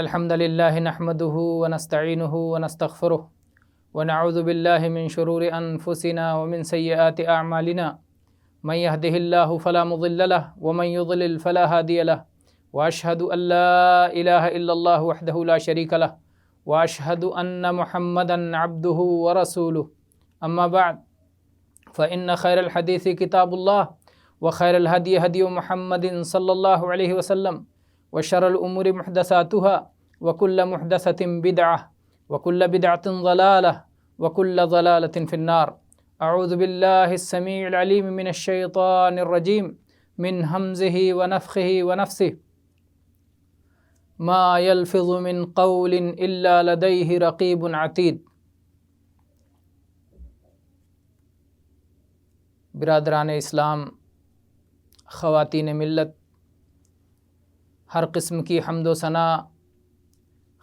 الحمد لله نحمده ونستعينه ونستغفره ونعوذ بالله من شرور أنفسنا ومن سيئات أعمالنا من يهده الله فلا مضل له ومن يضلل فلا هادي له وأشهد أن لا إله إلا الله وحده لا شريك له وأشهد أن محمدا عبده ورسوله أما بعد فإن خير الحديث كتاب الله وخير الهدي هدي محمد صلى الله عليه وسلم وشر الأمور محدثاتها وكل محدثة بدعة وكل بدعة ضلالة وكل ضلالة في النار. أعوذ بالله السميع العليم من الشيطان الرجيم من همزه ونفخه ونفثه ما يلفظ من قول إلا لديه رقيب عتيد. برادران اسلام، خواتین ملت، ہر قسم کی حمد و ثنا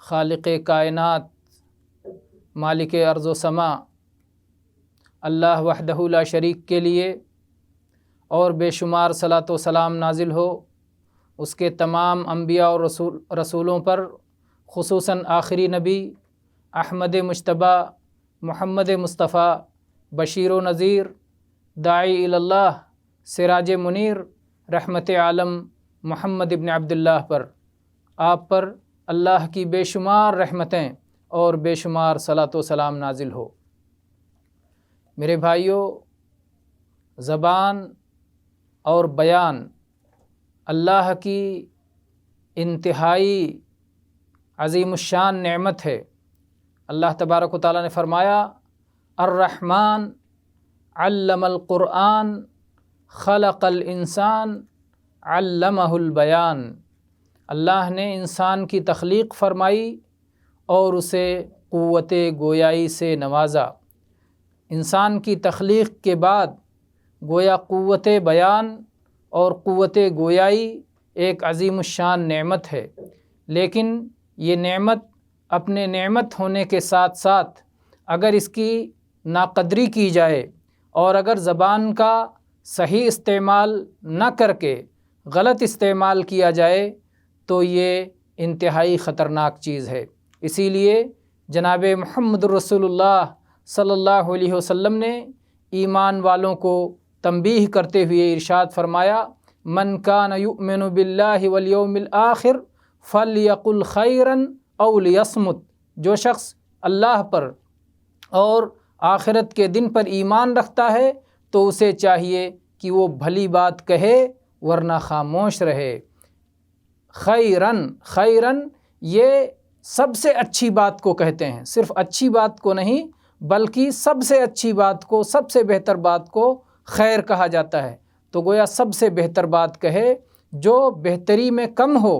خالق کائنات، مالک ارض و سما اللہ وحدہ لا شریک کے لیے، اور بے شمار صلاۃ و سلام نازل ہو اس کے تمام انبیاء اور رسولوں پر، خصوصاً آخری نبی احمد مجتبیٰ محمد مصطفیٰ بشیر و نذیر، داعی اللہ، سراج منیر، رحمت عالم محمد ابن عبداللہ پر، آپ پر اللہ کی بے شمار رحمتیں اور بے شمار صلاۃ و سلام نازل ہو۔ میرے بھائیو، زبان اور بیان اللہ کی انتہائی عظیم الشان نعمت ہے۔ اللہ تبارک و تعالیٰ نے فرمایا، الرحمن علم القرآن خلق الانسان علمہ البیان۔ اللہ نے انسان کی تخلیق فرمائی اور اسے قوت گویائی سے نوازا۔ انسان کی تخلیق کے بعد گویا قوت بیان اور قوت گویائی ایک عظیم الشان نعمت ہے، لیکن یہ نعمت اپنے نعمت ہونے کے ساتھ ساتھ اگر اس کی ناقدری کی جائے اور اگر زبان کا صحیح استعمال نہ کر کے غلط استعمال کیا جائے تو یہ انتہائی خطرناک چیز ہے۔ اسی لیے جناب محمد رسول اللہ صلی اللہ علیہ وسلم نے ایمان والوں کو تنبیہ کرتے ہوئے ارشاد فرمایا، من کان یؤمن باللہ والیوم الآخر فلیقل خیرا او لیصمت۔ جو شخص اللہ پر اور آخرت کے دن پر ایمان رکھتا ہے تو اسے چاہیے کہ وہ بھلی بات کہے ورنہ خاموش رہے۔ خیرن یہ سب سے اچھی بات کو کہتے ہیں، صرف اچھی بات کو نہیں بلکہ سب سے اچھی بات کو، سب سے بہتر بات کو خیر کہا جاتا ہے۔ تو گویا سب سے بہتر بات کہے، جو بہتری میں کم ہو،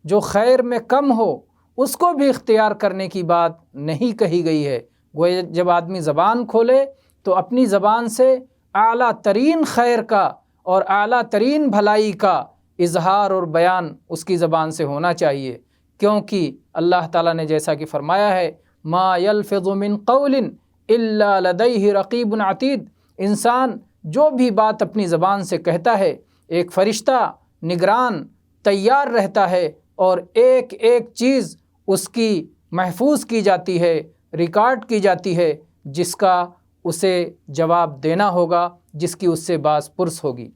جو خیر میں کم ہو، اس کو بھی اختیار کرنے کی بات نہیں کہی گئی ہے۔ گویا جب آدمی زبان کھولے تو اپنی زبان سے اعلیٰ ترین خیر کا اور اعلیٰ ترین بھلائی کا اظہار اور بیان اس کی زبان سے ہونا چاہیے، کیونکہ اللہ تعالیٰ نے جیسا کہ فرمایا ہے، ما یلفظ من قول الا لدیہ رقیب عتید۔ انسان جو بھی بات اپنی زبان سے کہتا ہے، ایک فرشتہ نگران تیار رہتا ہے اور ایک ایک چیز اس کی محفوظ کی جاتی ہے، ریکارڈ کی جاتی ہے، جس کا اسے جواب دینا ہوگا، جس کی اس سے باز پرس ہوگی۔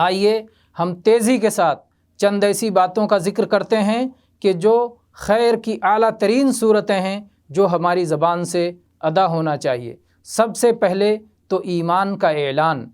آئیے ہم تیزی کے ساتھ چند ایسی باتوں کا ذکر کرتے ہیں کہ جو خیر کی اعلیٰ ترین صورتیں ہیں جو ہماری زبان سے ادا ہونا چاہیے۔ سب سے پہلے تو ایمان کا اعلان۔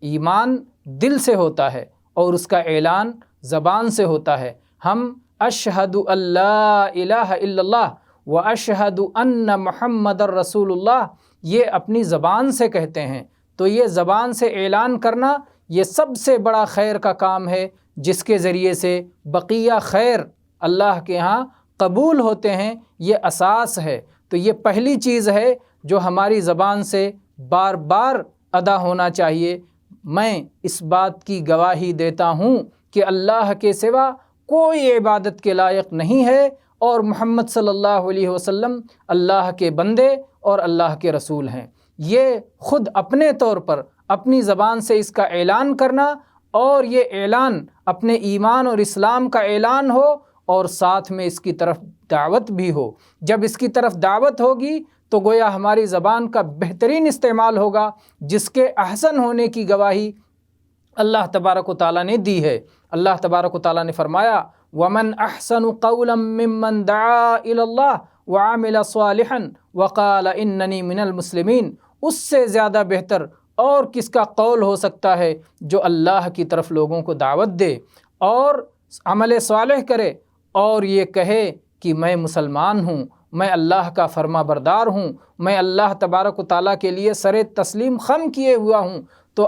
ایمان دل سے ہوتا ہے اور اس کا اعلان زبان سے ہوتا ہے۔ ہم اشہد ان لا الہ الا اللہ و اشہد ان محمد رسول اللہ یہ اپنی زبان سے کہتے ہیں۔ تو یہ زبان سے اعلان کرنا یہ سب سے بڑا خیر کا کام ہے، جس کے ذریعے سے بقیہ خیر اللہ کے ہاں قبول ہوتے ہیں۔ یہ اساس ہے۔ تو یہ پہلی چیز ہے جو ہماری زبان سے بار بار ادا ہونا چاہیے۔ میں اس بات کی گواہی دیتا ہوں کہ اللہ کے سوا کوئی عبادت کے لائق نہیں ہے اور محمد صلی اللہ علیہ وسلم اللہ کے بندے اور اللہ کے رسول ہیں۔ یہ خود اپنے طور پر اپنی زبان سے اس کا اعلان کرنا، اور یہ اعلان اپنے ایمان اور اسلام کا اعلان ہو اور ساتھ میں اس کی طرف دعوت بھی ہو۔ جب اس کی طرف دعوت ہوگی تو گویا ہماری زبان کا بہترین استعمال ہوگا، جس کے احسن ہونے کی گواہی اللہ تبارک و تعالیٰ نے دی ہے۔ اللہ تبارک و تعالیٰ نے فرمایا وَمَنْ أَحْسَنُ قَوْلًا مِّمَّنْ دَعَا إِلَى اللَّهِ وَعَمِلَ صَالِحًا وَقَالَ إِنَّنِي مِنَ الْمُسْلِمِينَ، اس سے زیادہ بہتر اور کس کا قول ہو سکتا ہے جو اللہ کی طرف لوگوں کو دعوت دے اور عمل صالح کرے اور یہ کہے کہ میں مسلمان ہوں، میں اللہ کا فرما بردار ہوں، میں اللہ تبارک و تعالیٰ کے لیے سر تسلیم خم کیے ہوا ہوں۔ تو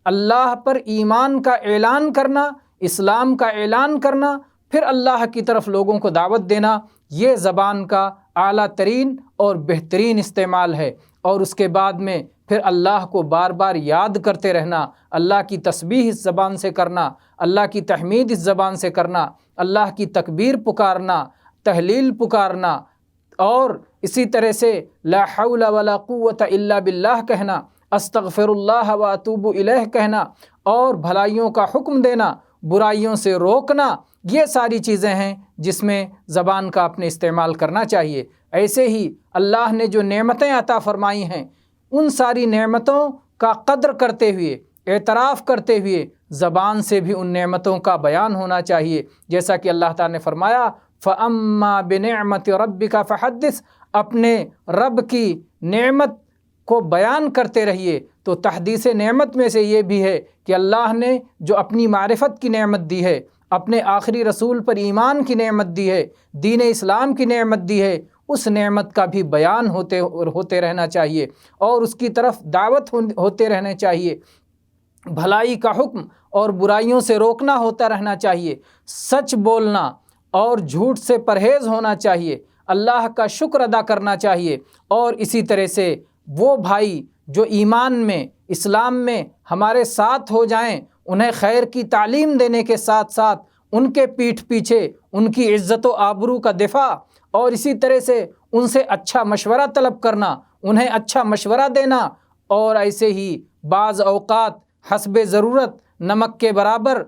اللہ پر ایمان کا اعلان کرنا، اسلام کا اعلان کرنا، پھر اللہ کی طرف لوگوں کو دعوت دینا، یہ زبان کا اعلیٰ ترین اور بہترین استعمال ہے۔ اور اس کے بعد میں پھر اللہ کو بار بار یاد کرتے رہنا، اللہ کی تسبیح اس زبان سے کرنا، اللہ کی تحمید اس زبان سے کرنا، اللہ کی تکبیر پکارنا، تحلیل پکارنا، اور اسی طرح سے لا حول ولا قوت الا باللہ کہنا، استغفر اللہ واتوب الیہ کہنا، اور بھلائیوں کا حکم دینا، برائیوں سے روکنا، یہ ساری چیزیں ہیں جس میں زبان کا اپنے استعمال کرنا چاہیے۔ ایسے ہی اللہ نے جو نعمتیں عطا فرمائی ہیں، ان ساری نعمتوں کا قدر کرتے ہوئے، اعتراف کرتے ہوئے زبان سے بھی ان نعمتوں کا بیان ہونا چاہیے، جیسا کہ اللہ تعالیٰ نے فرمایا فَأَمَّا بِنِعْمَةِ رَبِّكَ فَحَدِّثْ، اپنے رب کی نعمت کو بیان کرتے رہیے۔ تو تحدیث نعمت میں سے یہ بھی ہے کہ اللہ نے جو اپنی معرفت کی نعمت دی ہے، اپنے آخری رسول پر ایمان کی نعمت دی ہے، دین اسلام کی نعمت دی ہے، اس نعمت کا بھی بیان ہوتے رہنا چاہیے اور اس کی طرف دعوت ہوتے رہنے چاہیے، بھلائی کا حکم اور برائیوں سے روکنا ہوتا رہنا چاہیے، سچ بولنا اور جھوٹ سے پرہیز ہونا چاہیے، اللہ کا شکر ادا کرنا چاہیے، اور اسی طرح سے وہ بھائی جو ایمان میں، اسلام میں ہمارے ساتھ ہو جائیں، انہیں خیر کی تعلیم دینے کے ساتھ ساتھ ان کے پیٹھ پیچھے ان کی عزت و آبرو کا دفاع، اور اسی طرح سے ان سے اچھا مشورہ طلب کرنا، انہیں اچھا مشورہ دینا، اور ایسے ہی بعض اوقات حسب ضرورت نمک کے برابر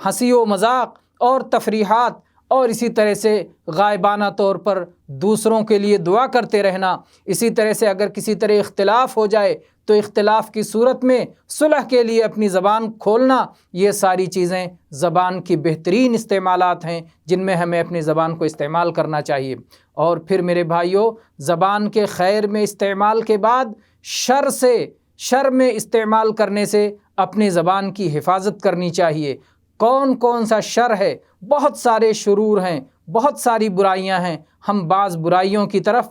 ہنسی و مذاق اور تفریحات، اور اسی طرح سے غائبانہ طور پر دوسروں کے لیے دعا کرتے رہنا۔ اسی طرح سے اگر کسی طرح اختلاف ہو جائے تو اختلاف کی صورت میں صلح کے لیے اپنی زبان کھولنا، یہ ساری چیزیں زبان کی بہترین استعمالات ہیں جن میں ہمیں اپنی زبان کو استعمال کرنا چاہیے۔ اور پھر میرے بھائیوں، زبان کے خیر میں استعمال کے بعد شر میں استعمال کرنے سے اپنی زبان کی حفاظت کرنی چاہیے۔ کون کون سا شر ہے؟ بہت سارے شرور ہیں، بہت ساری برائیاں ہیں۔ ہم بعض برائیوں کی طرف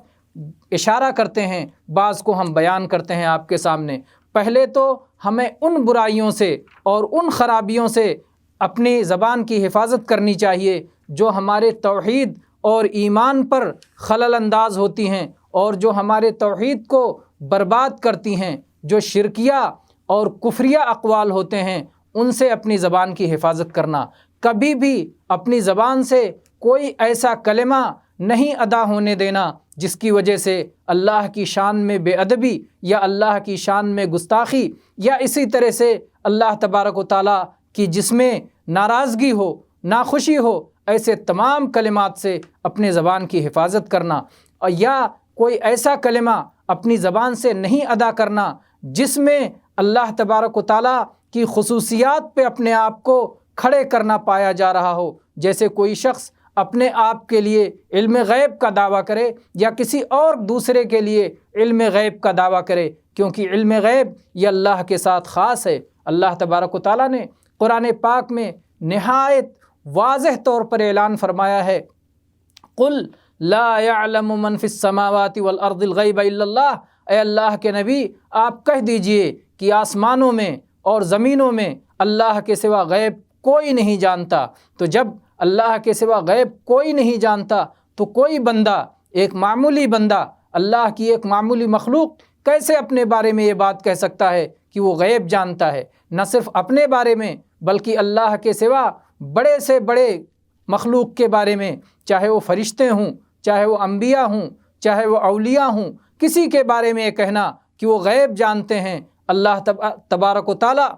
اشارہ کرتے ہیں، بعض کو ہم بیان کرتے ہیں آپ کے سامنے۔ پہلے تو ہمیں ان برائیوں سے اور ان خرابیوں سے اپنی زبان کی حفاظت کرنی چاہیے جو ہمارے توحید اور ایمان پر خلل انداز ہوتی ہیں اور جو ہمارے توحید کو برباد کرتی ہیں، جو شرکیہ اور کفریہ اقوال ہوتے ہیں، ان سے اپنی زبان کی حفاظت کرنا۔ کبھی بھی اپنی زبان سے کوئی ایسا کلمہ نہیں ادا ہونے دینا جس کی وجہ سے اللہ کی شان میں بے ادبی یا اللہ کی شان میں گستاخی یا اسی طرح سے اللہ تبارک و تعالیٰ کی جس میں ناراضگی ہو، ناخوشی ہو، ایسے تمام کلمات سے اپنے زبان کی حفاظت کرنا، اور یا کوئی ایسا کلمہ اپنی زبان سے نہیں ادا کرنا جس میں اللہ تبارک و تعالیٰ کی خصوصیات پہ اپنے آپ کو کھڑے کرنا پایا جا رہا ہو، جیسے کوئی شخص اپنے آپ کے لیے علم غیب کا دعویٰ کرے یا کسی اور دوسرے کے لیے علم غیب کا دعویٰ کرے، کیونکہ علم غیب یہ اللہ کے ساتھ خاص ہے۔ اللہ تبارک و تعالیٰ نے قرآن پاک میں نہایت واضح طور پر اعلان فرمایا ہے، قل لا يعلم من في السماوات والارض الغیب الا اللہ، اے اللہ کے نبی آپ کہہ دیجئے کہ آسمانوں میں اور زمینوں میں اللہ کے سوا غیب کوئی نہیں جانتا۔ تو جب اللہ کے سوا غیب کوئی نہیں جانتا تو کوئی بندہ، ایک معمولی بندہ، اللہ کی ایک معمولی مخلوق کیسے اپنے بارے میں یہ بات کہہ سکتا ہے کہ وہ غیب جانتا ہے؟ نہ صرف اپنے بارے میں بلکہ اللہ کے سوا بڑے سے بڑے مخلوق کے بارے میں، چاہے وہ فرشتے ہوں، چاہے وہ انبیاء ہوں، چاہے وہ اولیاء ہوں، کسی کے بارے میں یہ کہنا کہ وہ غیب جانتے ہیں، اللہ تبارک و تعالیٰ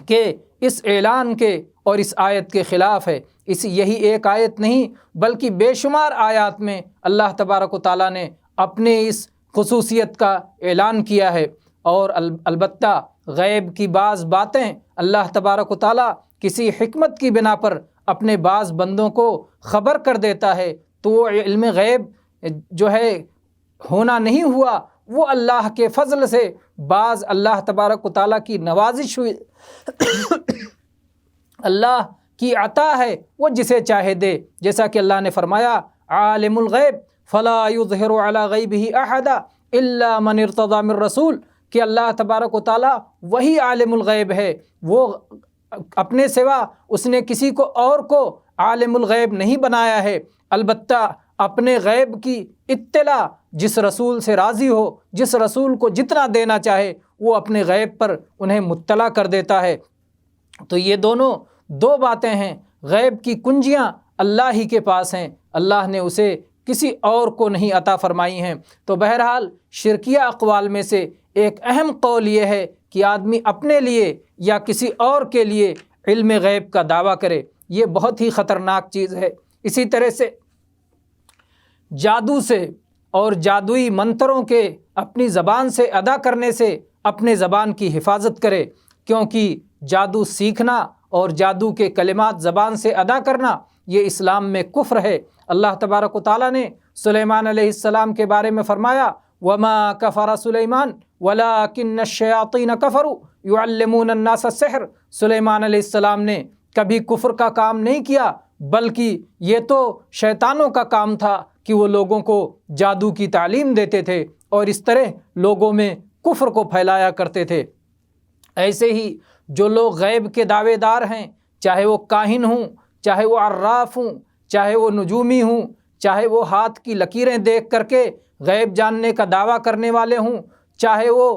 کے اس اعلان کے اور اس آیت کے خلاف ہے۔ یہی ایک آیت نہیں بلکہ بے شمار آیات میں اللہ تبارک و تعالیٰ نے اپنے اس خصوصیت کا اعلان کیا ہے۔ اور البتہ غیب کی بعض باتیں اللہ تبارک و تعالیٰ کسی حکمت کی بنا پر اپنے بعض بندوں کو خبر کر دیتا ہے، تو وہ علم غیب جو ہے ہونا نہیں ہوا، وہ اللہ کے فضل سے بعض اللہ تبارک و تعالیٰ کی نوازش ہوئی، اللہ کی عطا ہے، وہ جسے چاہے دے۔ جیسا کہ اللہ نے فرمایا عالم الغیب فلا یظہر علی غیبہ احدا الا من ارتضی من رسول، کہ اللہ تبارک و تعالیٰ وہی عالم الغیب ہے، وہ اپنے سوا اس نے کسی کو اور کو عالم الغیب نہیں بنایا ہے، البتہ اپنے غیب کی اطلاع جس رسول سے راضی ہو، جس رسول کو جتنا دینا چاہے وہ اپنے غیب پر انہیں مطلع کر دیتا ہے۔ تو یہ دو باتیں ہیں، غیب کی کنجیاں اللہ ہی کے پاس ہیں، اللہ نے اسے کسی اور کو نہیں عطا فرمائی ہیں۔ تو بہرحال شرکیہ اقوال میں سے ایک اہم قول یہ ہے کہ آدمی اپنے لیے یا کسی اور کے لیے علم غیب کا دعویٰ کرے، یہ بہت ہی خطرناک چیز ہے۔ اسی طرح سے جادو سے اور جادوئی منتروں کے اپنی زبان سے ادا کرنے سے اپنے زبان کی حفاظت کرے، کیونکہ جادو سیکھنا اور جادو کے کلمات زبان سے ادا کرنا یہ اسلام میں کفر ہے۔ اللہ تبارک و تعالیٰ نے سلیمان علیہ السلام کے بارے میں فرمایا وَمَا كَفَرَ سُلَيْمَانُ وَلَٰكِنَّ الشَّيَاطِينَ كَفَرُوا يُعَلِّمُونَ النَّاسَ السِّحْرَ، سلیمان علیہ السلام نے کبھی کفر کا کام نہیں کیا، بلکہ یہ تو شیطانوں کا کام تھا کہ وہ لوگوں کو جادو کی تعلیم دیتے تھے اور اس طرح لوگوں میں کفر کو پھیلایا کرتے تھے۔ ایسے ہی جو لوگ غیب کے دعوے دار ہیں، چاہے وہ کاہن ہوں، چاہے وہ عراف ہوں، چاہے وہ نجومی ہوں، چاہے وہ ہاتھ کی لکیریں دیکھ کر کے غیب جاننے کا دعویٰ کرنے والے ہوں، چاہے وہ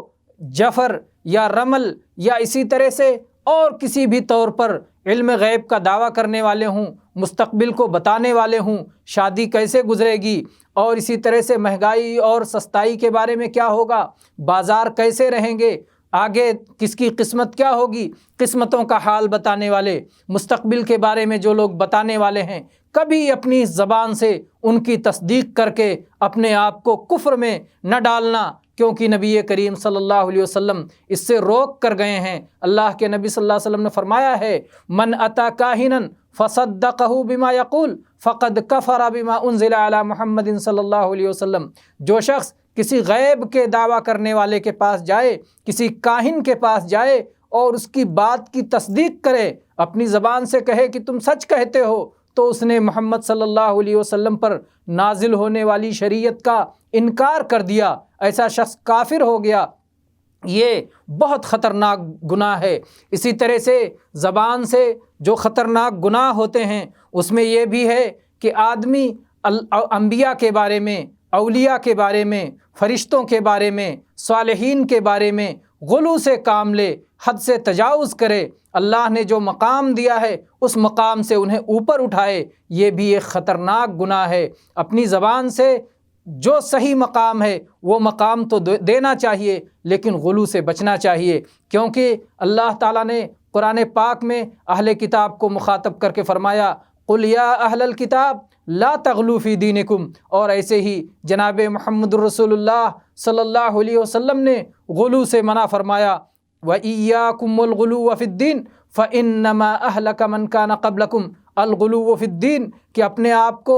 جفر یا رمل یا اسی طرح سے اور کسی بھی طور پر علم غیب کا دعویٰ کرنے والے ہوں، مستقبل کو بتانے والے ہوں، شادی کیسے گزرے گی اور اسی طرح سے مہنگائی اور سستائی کے بارے میں کیا ہوگا، بازار کیسے رہیں گے، آگے کس کی قسمت کیا ہوگی، قسمتوں کا حال بتانے والے، مستقبل کے بارے میں جو لوگ بتانے والے ہیں، کبھی اپنی زبان سے ان کی تصدیق کر کے اپنے آپ کو کفر میں نہ ڈالنا، کیونکہ نبی کریم صلی اللہ علیہ وسلم اس سے روک کر گئے ہیں۔ اللہ کے نبی صلی اللہ علیہ وسلم نے فرمایا ہے من اتی کاہنا فصدقہ بما یقول فقد کفر بما انزل علی محمد صلی اللہ علیہ وسلم، جو شخص کسی غیب کے دعویٰ کرنے والے کے پاس جائے، کسی کاہن کے پاس جائے اور اس کی بات کی تصدیق کرے، اپنی زبان سے کہے کہ تم سچ کہتے ہو، تو اس نے محمد صلی اللہ علیہ وسلم پر نازل ہونے والی شریعت کا انکار کر دیا، ایسا شخص کافر ہو گیا۔ یہ بہت خطرناک گناہ ہے۔ اسی طرح سے زبان سے جو خطرناک گناہ ہوتے ہیں اس میں یہ بھی ہے کہ آدمی انبیاء کے بارے میں، اولیاء کے بارے میں، فرشتوں کے بارے میں، صالحین کے بارے میں غلو سے کام لے، حد سے تجاوز کرے، اللہ نے جو مقام دیا ہے اس مقام سے انہیں اوپر اٹھائے، یہ بھی ایک خطرناک گناہ ہے۔ اپنی زبان سے جو صحیح مقام ہے وہ مقام تو دینا چاہیے، لیکن غلو سے بچنا چاہیے، کیونکہ اللہ تعالیٰ نے قرآن پاک میں اہل کتاب کو مخاطب کر کے فرمایا قُلْ يَا أَهْلَ الْكِتَابِ لَا تَغْلُوا فِي دِينِكُمْ، اور ایسے ہی جناب محمد رسول اللہ صلی اللہ علیہ وسلم نے غلو سے منع فرمایا وَإِيَّاكُمْ وَالْغُلُوَّ فِي الدِّينِ فَإِنَّمَا أَهْلَكَ مَنْ كَانَ قَبْلَكُمْ الغلو فی الدین، کہ اپنے آپ کو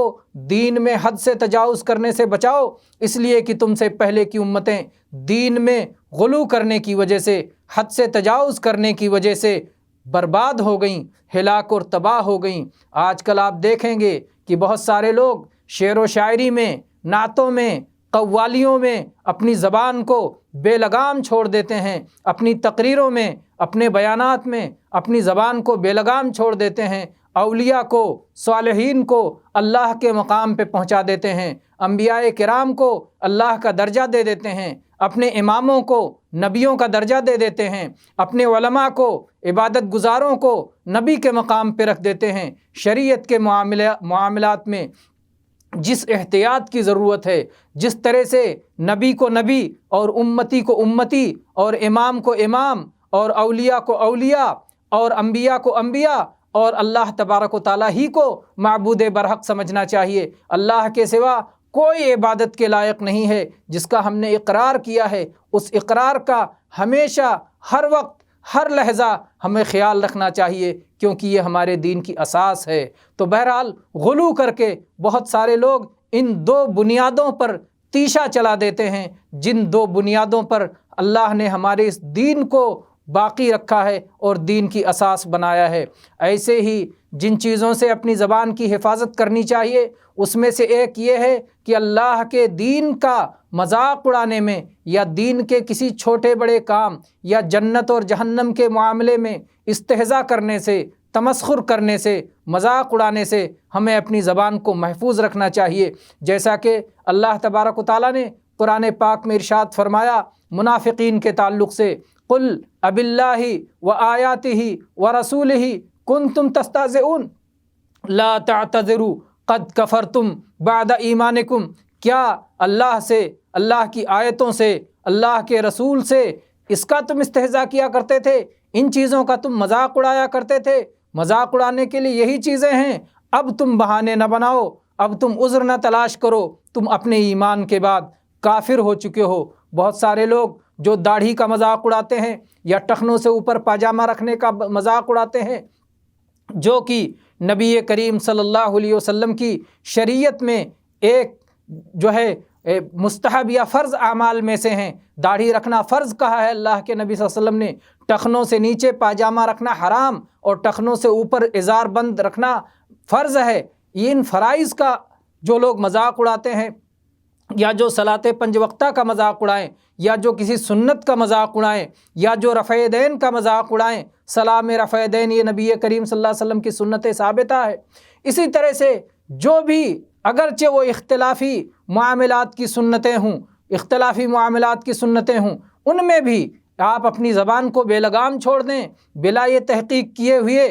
دین میں حد سے تجاوز کرنے سے بچاؤ، اس لیے کہ تم سے پہلے کی امتیں دین میں غلو کرنے کی وجہ سے، حد سے تجاوز کرنے کی وجہ سے برباد ہو گئیں، ہلاک اور تباہ ہو گئیں۔ آج کل آپ دیکھیں گے کہ بہت سارے لوگ شعر و شاعری میں، نعتوں میں، قوالیوں میں اپنی زبان کو بے لگام چھوڑ دیتے ہیں، اپنی تقریروں میں، اپنے بیانات میں اپنی زبان کو بے لگام چھوڑ دیتے ہیں، اولیاء کو، صالحین کو اللہ کے مقام پہ پہنچا دیتے ہیں، انبیاء کرام کو اللہ کا درجہ دے دیتے ہیں، اپنے اماموں کو نبیوں کا درجہ دے دیتے ہیں، اپنے علماء کو، عبادت گزاروں کو نبی کے مقام پہ رکھ دیتے ہیں۔ شریعت کے معاملات میں جس احتیاط کی ضرورت ہے، جس طرح سے نبی کو نبی اور امتی کو امتی اور امام کو امام اور اولیاء کو اولیاء اور انبیاء کو انبیاء اور اللہ تبارک و تعالیٰ ہی کو معبود برحق سمجھنا چاہیے۔ اللہ کے سوا کوئی عبادت کے لائق نہیں ہے۔ جس کا ہم نے اقرار کیا ہے اس اقرار کا ہمیشہ ہر وقت ہر لحظہ ہمیں خیال رکھنا چاہیے، کیونکہ یہ ہمارے دین کی اساس ہے۔ تو بہرحال غلو کر کے بہت سارے لوگ ان دو بنیادوں پر تیشا چلا دیتے ہیں، جن دو بنیادوں پر اللہ نے ہمارے اس دین کو باقی رکھا ہے اور دین کی اساس بنایا ہے۔ ایسے ہی جن چیزوں سے اپنی زبان کی حفاظت کرنی چاہیے اس میں سے ایک یہ ہے کہ اللہ کے دین کا مذاق اڑانے میں یا دین کے کسی چھوٹے بڑے کام یا جنت اور جہنم کے معاملے میں استہزاء کرنے سے، تمسخر کرنے سے، مذاق اڑانے سے ہمیں اپنی زبان کو محفوظ رکھنا چاہیے۔ جیسا کہ اللہ تبارک و تعالیٰ نے قرآن پاک میں ارشاد فرمایا منافقین کے تعلق سے، قل اب اللہ و آیاتہ و رسولہ کنتم تستہزئون لا تعتذروا قد کفرتم بعد ایمانکم، کیا اللہ سے، اللہ کی آیتوں سے، اللہ کے رسول سے اس کا تم استہزاء کیا کرتے تھے، ان چیزوں کا تم مذاق اڑایا کرتے تھے؟ مذاق اڑانے کے لیے یہی چیزیں ہیں، اب تم بہانے نہ بناؤ، اب تم عذر نہ تلاش کرو، تم اپنے ایمان کے بعد کافر ہو چکے ہو۔ بہت سارے لوگ جو داڑھی کا مذاق اڑاتے ہیں یا ٹخنوں سے اوپر پاجامہ رکھنے کا مذاق اڑاتے ہیں، جو کہ نبی کریم صلی اللہ علیہ وسلم کی شریعت میں ایک جو ہے مستحب یا فرض اعمال میں سے ہیں۔ داڑھی رکھنا فرض کہا ہے اللہ کے نبی صلی اللہ علیہ وسلم نے، ٹخنوں سے نیچے پاجامہ رکھنا حرام اور ٹخنوں سے اوپر ازار بند رکھنا فرض ہے۔ ان فرائض کا جو لوگ مذاق اڑاتے ہیں یا جو صلاۃ پنج وقتہ کا مذاق اڑائیں یا جو کسی سنت کا مذاق اڑائیں یا جو رفع دین کا مذاق اڑائیں، سلام رفع دین یہ نبی کریم صلی اللہ علیہ وسلم کی سنت ثابتہ ہے۔ اسی طرح سے جو بھی اگرچہ وہ اختلافی معاملات کی سنتیں ہوں، اختلافی معاملات کی سنتیں ہوں، ان میں بھی آپ اپنی زبان کو بے لگام چھوڑ دیں، بلا یہ تحقیق کیے ہوئے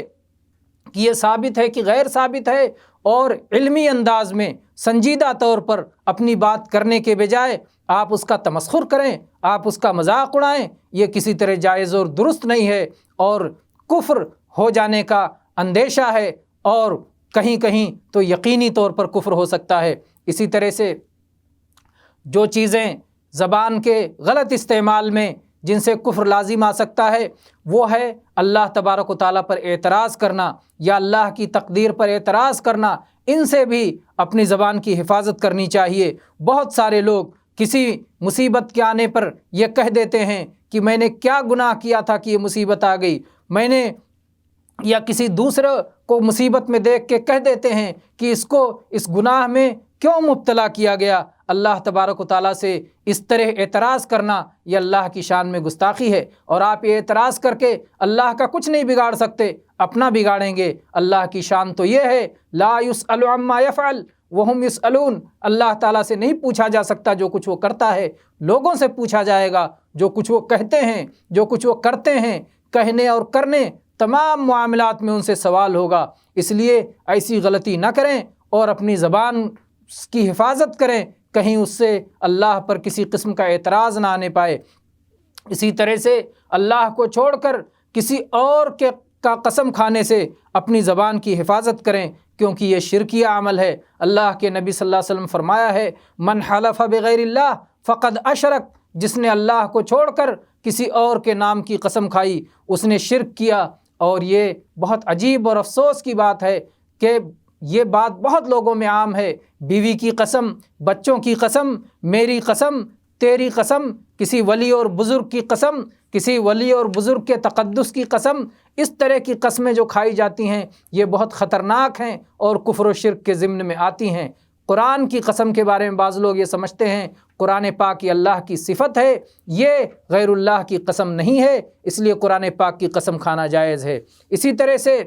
کہ یہ ثابت ہے کہ غیر ثابت ہے، اور علمی انداز میں سنجیدہ طور پر اپنی بات کرنے کے بجائے آپ اس کا تمسخر کریں، آپ اس کا مذاق اڑائیں، یہ کسی طرح جائز اور درست نہیں ہے، اور کفر ہو جانے کا اندیشہ ہے، اور کہیں کہیں تو یقینی طور پر کفر ہو سکتا ہے۔ اسی طرح سے جو چیزیں زبان کے غلط استعمال میں جن سے کفر لازم آ سکتا ہے وہ ہے اللہ تبارک و تعالیٰ پر اعتراض کرنا یا اللہ کی تقدیر پر اعتراض کرنا، ان سے بھی اپنی زبان کی حفاظت کرنی چاہیے۔ بہت سارے لوگ کسی مصیبت کے آنے پر یہ کہہ دیتے ہیں کہ میں نے کیا گناہ کیا تھا کہ یہ مصیبت آ گئی، میں نے، یا کسی دوسرے کو مصیبت میں دیکھ کے کہہ دیتے ہیں کہ اس کو اس گناہ میں کیوں مبتلا کیا گیا۔ اللہ تبارک و تعالیٰ سے اس طرح اعتراض کرنا یہ اللہ کی شان میں گستاخی ہے، اور آپ یہ اعتراض کر کے اللہ کا کچھ نہیں بگاڑ سکتے، اپنا بگاڑیں گے۔ اللہ کی شان تو یہ ہے لا یسأل عما یفعل وہم یسألون، اللہ تعالیٰ سے نہیں پوچھا جا سکتا جو کچھ وہ کرتا ہے، لوگوں سے پوچھا جائے گا جو کچھ وہ کہتے ہیں، جو کچھ وہ کرتے ہیں، کہنے اور کرنے تمام معاملات میں ان سے سوال ہوگا۔ اس لیے ایسی غلطی نہ کریں اور اپنی زبان کی حفاظت کریں، کہیں اس سے اللہ پر کسی قسم کا اعتراض نہ آنے پائے۔ اسی طرح سے اللہ کو چھوڑ کر کسی اور کا قسم کھانے سے اپنی زبان کی حفاظت کریں، کیونکہ یہ شرکیہ عمل ہے۔ اللہ کے نبی صلی اللہ علیہ وسلم فرمایا ہے من حلف بغیر اللہ فقد اشرک، جس نے اللہ کو چھوڑ کر کسی اور کے نام کی قسم کھائی اس نے شرک کیا۔ اور یہ بہت عجیب اور افسوس کی بات ہے کہ یہ بات بہت لوگوں میں عام ہے، بیوی کی قسم، بچوں کی قسم، میری قسم، تیری قسم، کسی ولی اور بزرگ کی قسم، کسی ولی اور بزرگ کے تقدس کی قسم، اس طرح کی قسمیں جو کھائی جاتی ہیں یہ بہت خطرناک ہیں اور کفر و شرک کے ضمن میں آتی ہیں۔ قرآن کی قسم کے بارے میں بعض لوگ یہ سمجھتے ہیں قرآن پاک یہ اللہ کی صفت ہے، یہ غیر اللہ کی قسم نہیں ہے، اس لیے قرآن پاک کی قسم کھانا جائز ہے۔ اسی طرح سے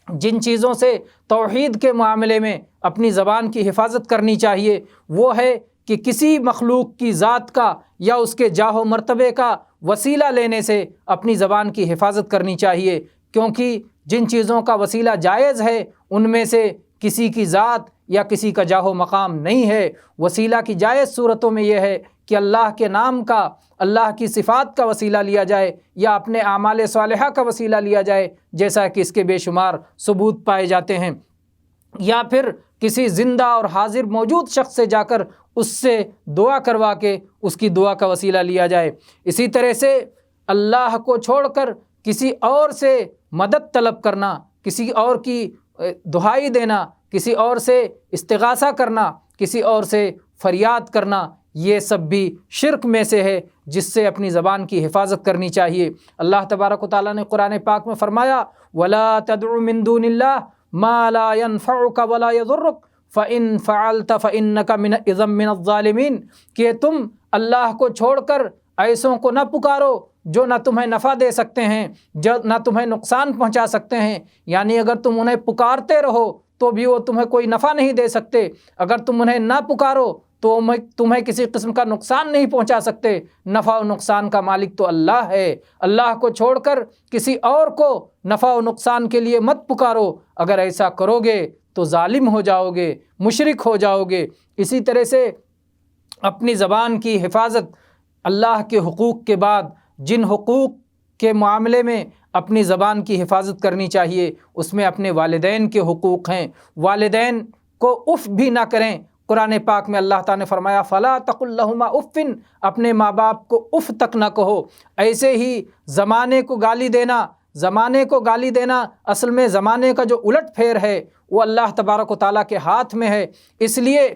جن چیزوں سے توحید کے معاملے میں اپنی زبان کی حفاظت کرنی چاہیے وہ ہے کہ کسی مخلوق کی ذات کا یا اس کے جاہ و مرتبے کا وسیلہ لینے سے اپنی زبان کی حفاظت کرنی چاہیے، کیونکہ جن چیزوں کا وسیلہ جائز ہے ان میں سے کسی کی ذات یا کسی کا جاہ و مقام نہیں ہے۔ وسیلہ کی جائز صورتوں میں یہ ہے کہ اللہ کے نام کا، اللہ کی صفات کا وسیلہ لیا جائے یا اپنے اعمال صالحہ کا وسیلہ لیا جائے، جیسا کہ اس کے بے شمار ثبوت پائے جاتے ہیں، یا پھر کسی زندہ اور حاضر موجود شخص سے جا کر اس سے دعا کروا کے اس کی دعا کا وسیلہ لیا جائے۔ اسی طرح سے اللہ کو چھوڑ کر کسی اور سے مدد طلب کرنا، کسی اور کی دہائی دینا، کسی اور سے استغاثہ کرنا، کسی اور سے فریاد کرنا، یہ سب بھی شرک میں سے ہے، جس سے اپنی زبان کی حفاظت کرنی چاہیے۔ اللہ تبارک و تعالیٰ نے قرآن پاک میں فرمایا وَلَا تَدْعُ مِن دُونِ اللَّهِ مَا لَا يَنفَعُكَ وَلَا يَضُرُّكَ فَإِن فَعَلْتَ فَإِنَّكَ إِذًا مِّنَ الظَّالِمِينَ، کہ تم اللہ کو چھوڑ کر ایسوں کو نہ پکارو جو نہ تمہیں نفع دے سکتے ہیں، جو نہ تمہیں نقصان پہنچا سکتے ہیں، یعنی اگر تم انہیں پکارتے رہو تو بھی وہ تمہیں کوئی نفع نہیں دے سکتے، اگر تم انہیں نہ پکارو تو تمہیں کسی قسم کا نقصان نہیں پہنچا سکتے۔ نفع و نقصان کا مالک تو اللہ ہے، اللہ کو چھوڑ کر کسی اور کو نفع و نقصان کے لیے مت پکارو، اگر ایسا کرو گے تو ظالم ہو جاؤ گے، مشرک ہو جاؤ گے۔ اسی طرح سے اپنی زبان کی حفاظت، اللہ کے حقوق کے بعد جن حقوق کے معاملے میں اپنی زبان کی حفاظت کرنی چاہیے، اس میں اپنے والدین کے حقوق ہیں۔ والدین کو اف بھی نہ کریں۔ قرآن پاک میں اللہ تعالیٰ نے فرمایا فَلَا تَقُل لَّهُمَا اُفٍّ، اپنے ماں باپ کو اف تک نہ کہو۔ ایسے ہی زمانے کو گالی دینا اصل میں زمانے کا جو الٹ پھیر ہے وہ اللہ تبارک و تعالیٰ کے ہاتھ میں ہے۔ اس لیے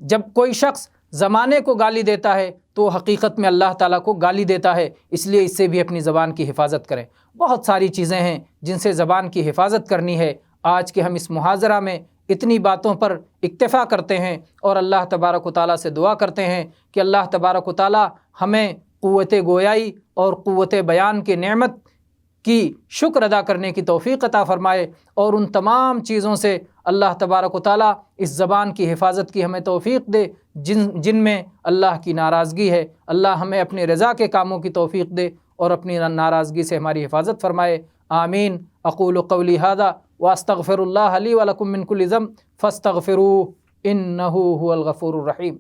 جب کوئی شخص زمانے کو گالی دیتا ہے تو حقیقت میں اللہ تعالیٰ کو گالی دیتا ہے، اس لیے اس سے بھی اپنی زبان کی حفاظت کریں۔ بہت ساری چیزیں ہیں جن سے زبان کی حفاظت کرنی ہے۔ آج کے ہم اس محاضرہ میں اتنی باتوں پر اکتفا کرتے ہیں اور اللہ تبارک و تعالیٰ سے دعا کرتے ہیں کہ اللہ تبارک و تعالیٰ ہمیں قوت گویائی اور قوت بیان کی نعمت کی شکر ادا کرنے کی توفیق عطا فرمائے، اور ان تمام چیزوں سے اللہ تبارک و تعالیٰ اس زبان کی حفاظت کی ہمیں توفیق دے جن میں اللہ کی ناراضگی ہے۔ اللہ ہمیں اپنی رضا کے کاموں کی توفیق دے اور اپنی ناراضگی سے ہماری حفاظت فرمائے۔ آمین۔ اقول قولی ھذا واستغفر اللہ لی ولکم من کل ذنب فاستغفروہ انہ ھو الغفور الرحیم۔